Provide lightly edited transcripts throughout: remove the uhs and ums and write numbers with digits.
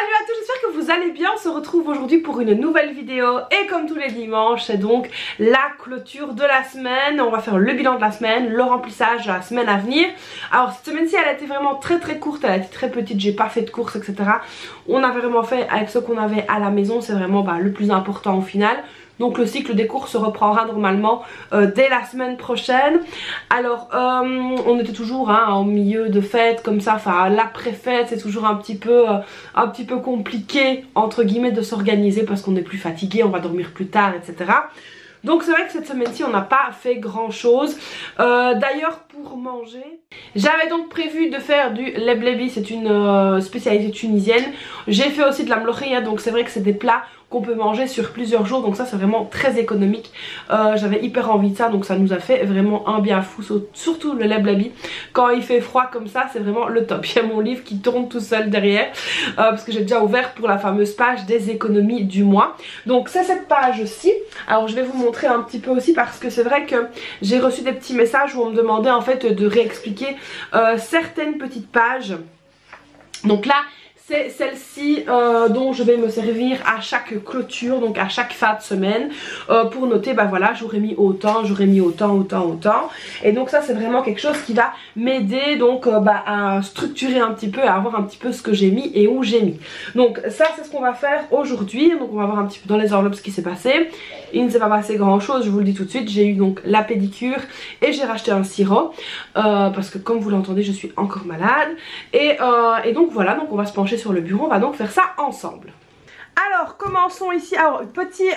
Salut à tous, j'espère que vous allez bien. On se retrouve aujourd'hui pour une nouvelle vidéo et comme tous les dimanches, c'est donc la clôture de la semaine. On va faire le bilan de la semaine, le remplissage de la semaine à venir. Alors cette semaine-ci elle a été vraiment très courte, elle a été très petite, j'ai pas fait de courses etc. On a vraiment fait avec ce qu'on avait à la maison, c'est vraiment le plus important au final. Donc le cycle des courses se reprendra normalement dès la semaine prochaine. Alors on était toujours au milieu de fêtes comme ça, enfin l'après-fête c'est toujours un petit peu compliqué entre guillemets de s'organiser parce qu'on est plus fatigué, on va dormir plus tard etc. Donc c'est vrai que cette semaine-ci on n'a pas fait grand chose. D'ailleurs pour manger, j'avais donc prévu de faire du leblebi, c'est une spécialité tunisienne. J'ai fait aussi de la mlokhia, donc c'est vrai que c'est des plats qu'on peut manger sur plusieurs jours, donc ça c'est vraiment très économique. J'avais hyper envie de ça, donc ça nous a fait vraiment un bien fou, surtout le leblebi. Quand il fait froid comme ça c'est vraiment le top. Il y a mon livre qui tourne tout seul derrière parce que j'ai déjà ouvert pour la fameuse page des économies du mois. Donc c'est cette page-ci. Alors je vais vous montrer un petit peu aussi parce que c'est vrai que j'ai reçu des petits messages où on me demandait en fait de réexpliquer certaines petites pages. Donc là c'est celle-ci dont je vais me servir à chaque clôture, donc à chaque fin de semaine pour noter, voilà, j'aurais mis autant, j'aurais mis autant. Et donc ça c'est vraiment quelque chose qui va m'aider donc à structurer un petit peu, à avoir un petit peu ce que j'ai mis et où j'ai mis. Donc ça c'est ce qu'on va faire aujourd'hui. Donc on va voir un petit peu dans les enveloppes ce qui s'est passé. Il ne s'est pas passé grand chose, je vous le dis tout de suite. J'ai eu donc la pédicure et j'ai racheté un sirop parce que comme vous l'entendez je suis encore malade. Et donc voilà, donc on va se pencher sur le bureau, on va donc faire ça ensemble. Alors commençons ici. Alors petit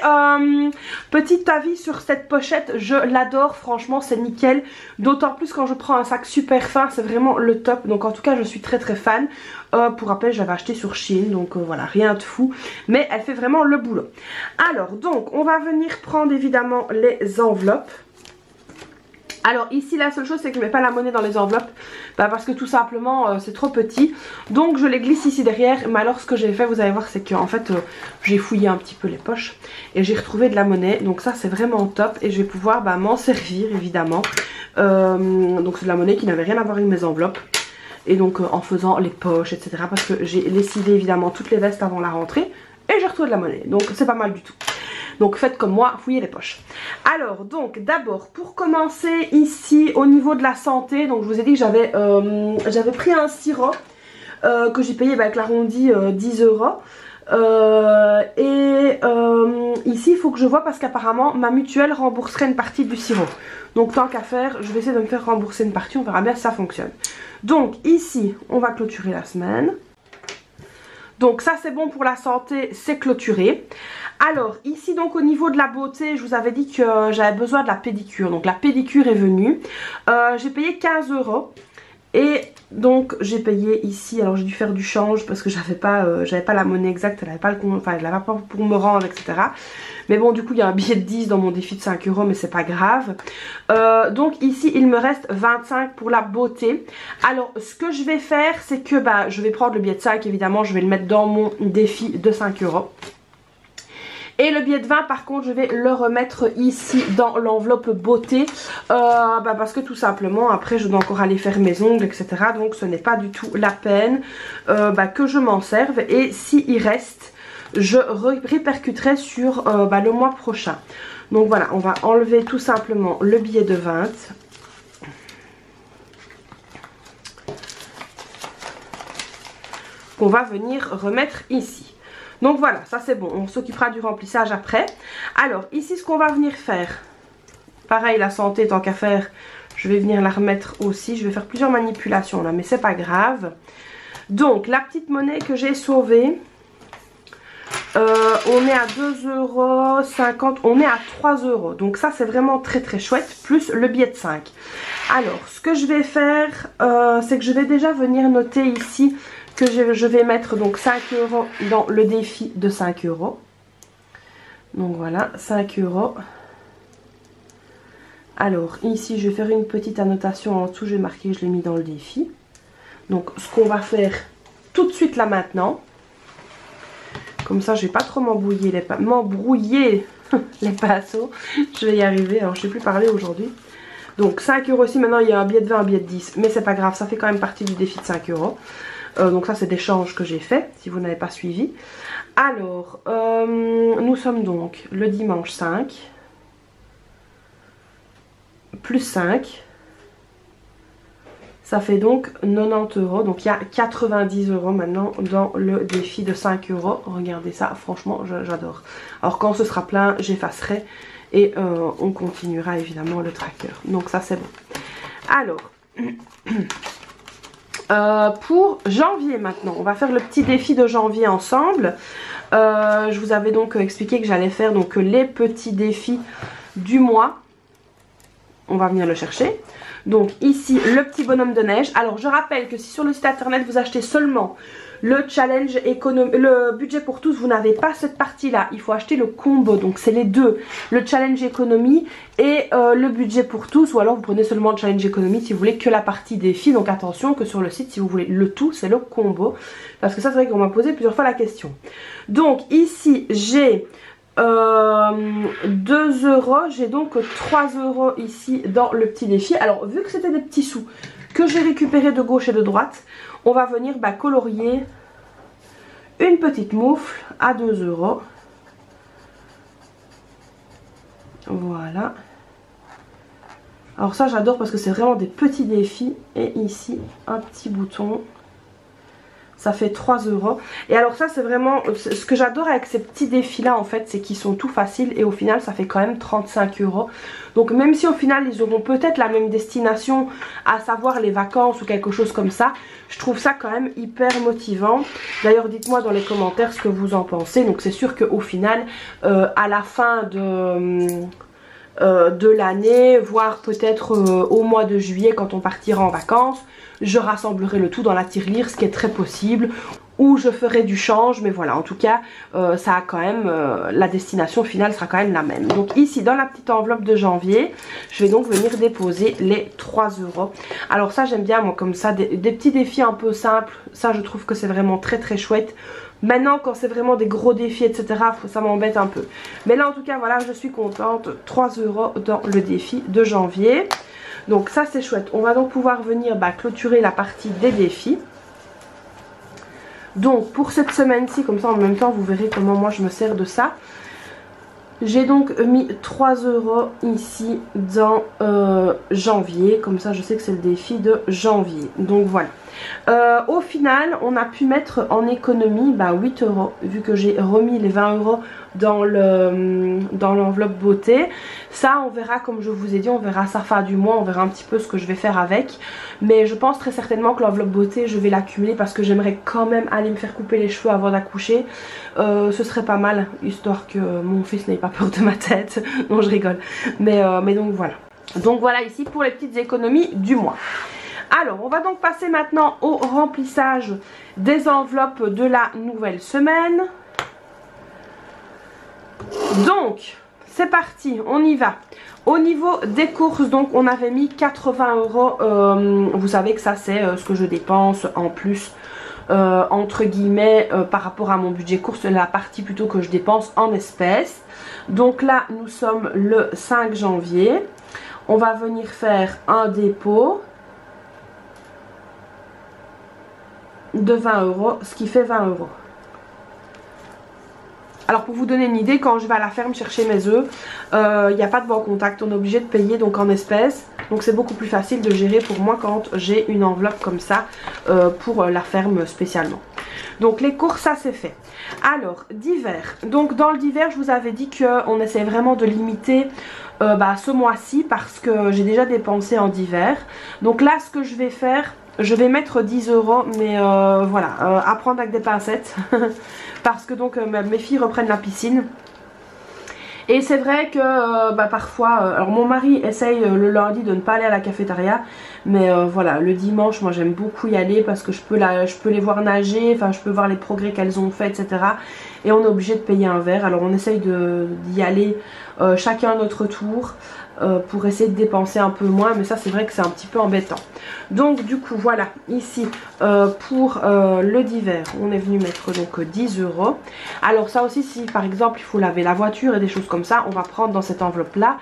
avis sur cette pochette, je l'adore, franchement c'est nickel, d'autant plus quand je prends un sac super fin, c'est vraiment le top. Donc en tout cas je suis très fan. Pour rappel je l'avais acheté sur Shein, donc voilà, rien de fou, mais elle fait vraiment le boulot. Alors donc on va venir prendre évidemment les enveloppes. Alors ici la seule chose c'est que je ne mets pas la monnaie dans les enveloppes parce que tout simplement c'est trop petit. Donc je les glisse ici derrière. Mais alors ce que j'ai fait, vous allez voir, c'est que en fait j'ai fouillé un petit peu les poches et j'ai retrouvé de la monnaie. Donc ça c'est vraiment top et je vais pouvoir m'en servir évidemment. Donc c'est de la monnaie qui n'avait rien à voir avec mes enveloppes. Et donc en faisant les poches etc. Parce que j'ai lessivé évidemment toutes les vestes avant la rentrée. Et j'ai retrouvé de la monnaie, donc c'est pas mal du tout. Donc faites comme moi, fouillez les poches. Alors donc d'abord pour commencer ici au niveau de la santé, donc je vous ai dit que j'avais pris un sirop que j'ai payé avec l'arrondi 10 €. Ici il faut que je vois parce qu'apparemment ma mutuelle rembourserait une partie du sirop. Donc tant qu'à faire, je vais essayer de me faire rembourser une partie, on verra bien si ça fonctionne. Donc ici on va clôturer la semaine. Donc ça c'est bon pour la santé, c'est clôturé. Alors ici donc au niveau de la beauté, je vous avais dit que j'avais besoin de la pédicure. Donc la pédicure est venue. J'ai payé 15 €. Et donc j'ai payé ici, alors j'ai dû faire du change parce que j'avais pas la monnaie exacte, elle n'avait pas pour me rendre etc. Mais bon du coup il y a un billet de 10 dans mon défi de 5 €, mais c'est pas grave. Donc ici il me reste 25 pour la beauté. Alors ce que je vais faire c'est que je vais prendre le billet de 5 évidemment, je vais le mettre dans mon défi de 5 €. Et le billet de 20 par contre je vais le remettre ici dans l'enveloppe beauté parce que tout simplement après je dois encore aller faire mes ongles etc. Donc ce n'est pas du tout la peine que je m'en serve. Et s'il reste je répercuterai sur le mois prochain. Donc voilà, on va enlever tout simplement le billet de 20. Qu'on va venir remettre ici. Donc voilà, ça c'est bon, on s'occupera du remplissage après. Alors ici ce qu'on va venir faire, pareil la santé tant qu'à faire, je vais venir la remettre aussi. Je vais faire plusieurs manipulations là mais c'est pas grave. Donc la petite monnaie que j'ai sauvée, on est à 2,50 €, on est à 3 €. Donc ça c'est vraiment très chouette, plus le billet de 5. Alors ce que je vais faire c'est que je vais déjà venir noter ici que je vais mettre donc 5 € dans le défi de 5 €. Donc voilà, 5 €. Alors ici je vais faire une petite annotation en dessous, je vais marquer que je l'ai mis dans le défi. Donc ce qu'on va faire tout de suite là maintenant, comme ça je vais pas trop m'embrouiller les pinceaux, je vais y arriver, alors je sais plus parler aujourd'hui. Donc 5 € aussi, maintenant il y a un billet de 20, un billet de 10, mais c'est pas grave, ça fait quand même partie du défi de 5 €. Donc ça c'est des changes que j'ai fait si vous n'avez pas suivi. Alors nous sommes donc le dimanche 5 plus 5, ça fait donc 90 €. Donc il y a 90 € maintenant dans le défi de 5 €. Regardez ça, franchement j'adore. Alors quand ce sera plein j'effacerai et on continuera évidemment le tracker. Donc ça c'est bon. Alors pour janvier maintenant, on va faire le petit défi de janvier ensemble. Je vous avais donc expliqué que j'allais faire donc les petits défis du mois. On va venir le chercher. Donc ici le petit bonhomme de neige. Alors je rappelle que si sur le site internet vous achetez seulement le challenge économie, le budget pour tous, vous n'avez pas cette partie là, il faut acheter le combo. Donc c'est les deux, le challenge économie et le budget pour tous, ou alors vous prenez seulement le challenge économie si vous voulez que la partie défi. Donc attention que sur le site si vous voulez le tout c'est le combo, parce que ça c'est vrai qu'on m'a posé plusieurs fois la question. Donc ici j'ai 2 €, j'ai donc 3 € ici dans le petit défi. Alors vu que c'était des petits sous que j'ai récupérés de gauche et de droite, on va venir colorier une petite moufle à 2 €. Voilà. Alors ça j'adore parce que c'est vraiment des petits défis. Et ici un petit bouton. Ça fait 3 €. Et alors ça c'est vraiment ce que j'adore avec ces petits défis là en fait, c'est qu'ils sont tout faciles et au final ça fait quand même 35 €. Donc même si au final ils auront peut-être la même destination, à savoir les vacances ou quelque chose comme ça, je trouve ça quand même hyper motivant. D'ailleurs dites-moi dans les commentaires ce que vous en pensez. Donc c'est sûr qu'au final à la fin de l'année, voire peut-être au mois de juillet quand on partira en vacances, je rassemblerai le tout dans la tirelire, ce qui est très possible, ou je ferai du change, mais voilà, en tout cas ça a quand même la destination finale sera quand même la même. Donc ici dans la petite enveloppe de janvier, je vais donc venir déposer les 3 €. Alors ça j'aime bien moi comme ça, des petits défis un peu simples, ça je trouve que c'est vraiment très très chouette. Maintenant quand c'est vraiment des gros défis etc, ça m'embête un peu. Mais là en tout cas voilà, je suis contente, 3 € dans le défi de janvier. Donc ça c'est chouette. On va donc pouvoir venir clôturer la partie des défis. Donc pour cette semaine-ci, comme ça en même temps vous verrez comment moi je me sers de ça. J'ai donc mis 3 € ici dans janvier. Comme ça je sais que c'est le défi de janvier. Donc voilà. Au final on a pu mettre en économie 8 €, vu que j'ai remis les 20 € dans l'enveloppe beauté. Ça on verra, comme je vous ai dit, on verra ça fin du mois, on verra un petit peu ce que je vais faire avec. Mais je pense très certainement que l'enveloppe beauté je vais l'accumuler parce que j'aimerais quand même aller me faire couper les cheveux avant d'accoucher. Ce serait pas mal, histoire que mon fils n'ait pas peur de ma tête. Non je rigole, mais donc voilà. Donc voilà ici pour les petites économies du mois. Alors on va donc passer maintenant au remplissage des enveloppes de la nouvelle semaine. Donc c'est parti, on y va. Au niveau des courses, donc on avait mis 80 €. Vous savez que ça c'est ce que je dépense en plus entre guillemets par rapport à mon budget course, la partie plutôt que je dépense en espèces. Donc là nous sommes le 5 janvier. On va venir faire un dépôt de 20 €, ce qui fait 20 €. Alors pour vous donner une idée, quand je vais à la ferme chercher mes œufs, il n'y a pas de banque contact, on est obligé de payer donc en espèces. Donc c'est beaucoup plus facile de gérer pour moi quand j'ai une enveloppe comme ça pour la ferme spécialement. Donc les courses ça c'est fait. Alors d'hiver, donc dans le d'hiver je vous avais dit qu'on essaie vraiment de limiter ce mois-ci parce que j'ai déjà dépensé en d'hiver. Donc là ce que je vais faire, je vais mettre 10 €, mais voilà, à prendre avec des pincettes. Parce que donc mes filles reprennent la piscine. Et c'est vrai que parfois, alors mon mari essaye le lundi de ne pas aller à la cafétéria. Mais voilà, le dimanche moi j'aime beaucoup y aller parce que je peux les voir nager, enfin je peux voir les progrès qu'elles ont fait, etc. Et on est obligé de payer un verre. Alors on essaye d'y aller chacun à notre tour. Pour essayer de dépenser un peu moins, mais ça c'est vrai que c'est un petit peu embêtant. Donc du coup voilà, ici pour le d'hiver on est venu mettre donc 10 €. Alors ça aussi, si par exemple il faut laver la voiture et des choses comme ça, on va prendre dans cette enveloppe là.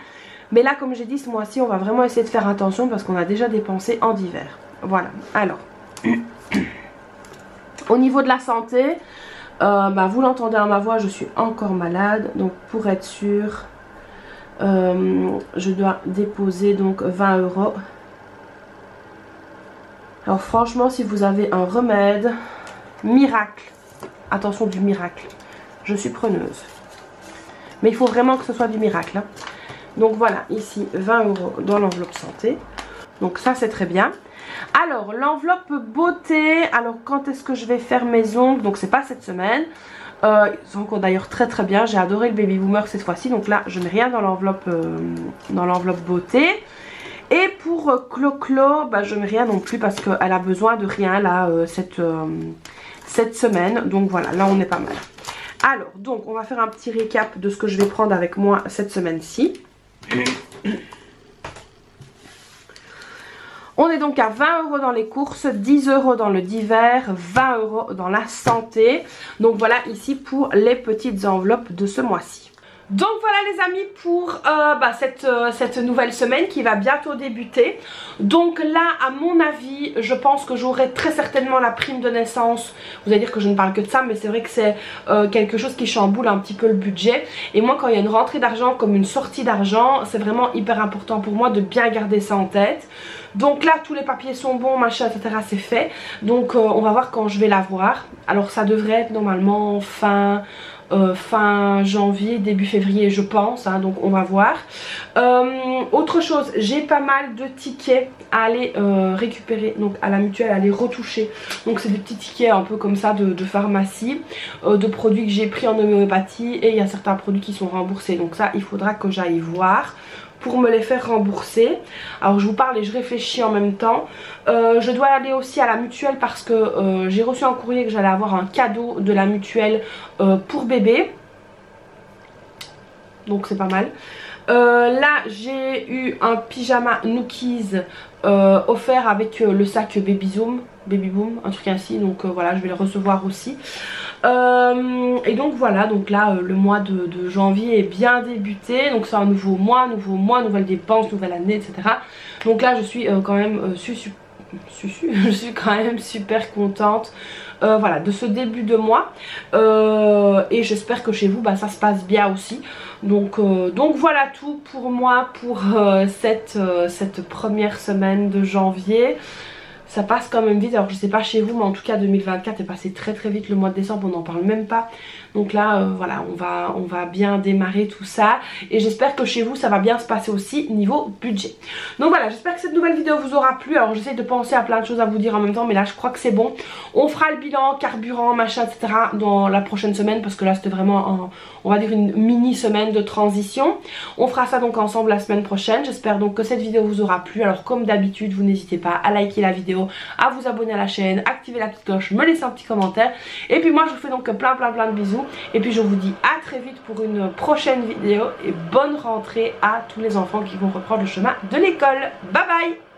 Mais là comme j'ai dit, ce mois-ci on va vraiment essayer de faire attention parce qu'on a déjà dépensé en d'hiver. Voilà, alors Au niveau de la santé, vous l'entendez à ma voix, je suis encore malade. Donc pour être sûre, je dois déposer donc 20 €. Alors franchement, si vous avez un remède miracle, attention du miracle, je suis preneuse. Mais il faut vraiment que ce soit du miracle, hein. Donc voilà, ici 20 € dans l'enveloppe santé. Donc ça c'est très bien. Alors l'enveloppe beauté, alors quand est-ce que je vais faire mes ongles? Donc c'est pas cette semaine. Ils sont encore d'ailleurs très très bien. J'ai adoré le Baby Boomer cette fois-ci. Donc là je mets rien dans l'enveloppe beauté. Et pour Clo-Clo, je mets rien non plus parce qu'elle a besoin de rien là cette semaine. Donc voilà, là on est pas mal. Alors donc on va faire un petit récap de ce que je vais prendre avec moi cette semaine-ci. On est donc à 20 € dans les courses, 10 € dans le divers, 20 € dans la santé. Donc voilà ici pour les petites enveloppes de ce mois-ci. Donc voilà les amis pour cette nouvelle semaine qui va bientôt débuter. Donc là à mon avis je pense que j'aurai très certainement la prime de naissance. Vous allez dire que je ne parle que de ça, mais c'est vrai que c'est quelque chose qui chamboule un petit peu le budget. Et moi quand il y a une rentrée d'argent comme une sortie d'argent, c'est vraiment hyper important pour moi de bien garder ça en tête. Donc là tous les papiers sont bons, machin etc, c'est fait. Donc on va voir quand je vais l'avoir. Alors ça devrait être normalement fin janvier, début février je pense, hein, donc on va voir. Autre chose, j'ai pas mal de tickets à aller récupérer, donc à la mutuelle, à aller retoucher. Donc c'est des petits tickets un peu comme ça de pharmacie, de produits que j'ai pris en homéopathie, et il y a certains produits qui sont remboursés. Donc ça il faudra que j'aille voir pour me les faire rembourser. Alors je vous parle et je réfléchis en même temps. Je dois aller aussi à la mutuelle parce que j'ai reçu un courrier que j'allais avoir un cadeau de la mutuelle pour bébé. Donc c'est pas mal. Là j'ai eu un pyjama Nookies offert avec le sac Baby Boom, un truc ainsi. Donc voilà, je vais le recevoir aussi. Et donc voilà, donc là le mois de janvier est bien débuté. Donc c'est un nouveau mois, nouvelles dépenses, nouvelle année, etc. Donc là je suis quand même je suis quand même super contente voilà, de ce début de mois. Et j'espère que chez vous ça se passe bien aussi. Donc voilà tout pour moi pour cette première semaine de janvier. Ça passe quand même vite, alors je sais pas chez vous mais en tout cas 2024 est passé très très vite. Le mois de décembre on n'en parle même pas. Donc là voilà, on va bien démarrer tout ça. Et j'espère que chez vous ça va bien se passer aussi niveau budget. Donc voilà, j'espère que cette nouvelle vidéo vous aura plu. Alors j'essaie de penser à plein de choses à vous dire en même temps, mais là je crois que c'est bon. On fera le bilan, carburant, machin etc dans la prochaine semaine, parce que là c'était vraiment on va dire une mini semaine de transition. On fera ça donc ensemble la semaine prochaine. J'espère donc que cette vidéo vous aura plu. Alors comme d'habitude vous n'hésitez pas à liker la vidéo, à vous abonner à la chaîne, activer la petite cloche, me laisser un petit commentaire. Et puis moi je vous fais donc plein de bisous. Et puis je vous dis à très vite pour une prochaine vidéo. Et bonne rentrée à tous les enfants qui vont reprendre le chemin de l'école. Bye bye.